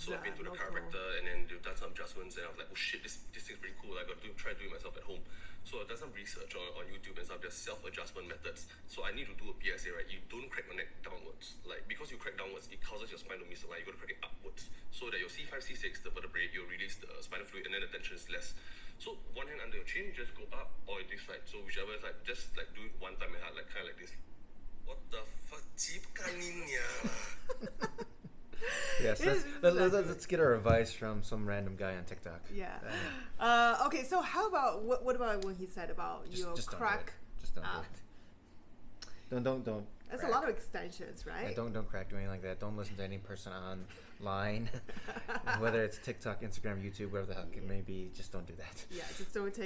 So I've been to the chiropractor, and then they've done some adjustments, and I was like, oh shit, this thing's pretty cool. I got to try doing it myself at home. So I've done some research on YouTube and stuff. There's self-adjustment methods. So I need to do a PSA, right? You don't crack your neck downwards. Like, because you crack downwards, it causes your spine to misalign. You got to crack it upwards. So that your C5, C6, the vertebrae, you'll release the spinal fluid, and then the tension is less. So one hand under your chin, just go up, or this side. So whichever is like, just like do it one time and like kind of like this. What the fuck? Yes, let's get our advice from some random guy on TikTok. Yeah. Okay, so how about what about when he said about just crack? Just don't do it. Don't. That's crack. a lot of extensions, right? Yeah, don't crack, do anything like that. Don't listen to any person online, whether it's TikTok, Instagram, YouTube, whatever the heck it may be. Just don't do that. Yeah, just don't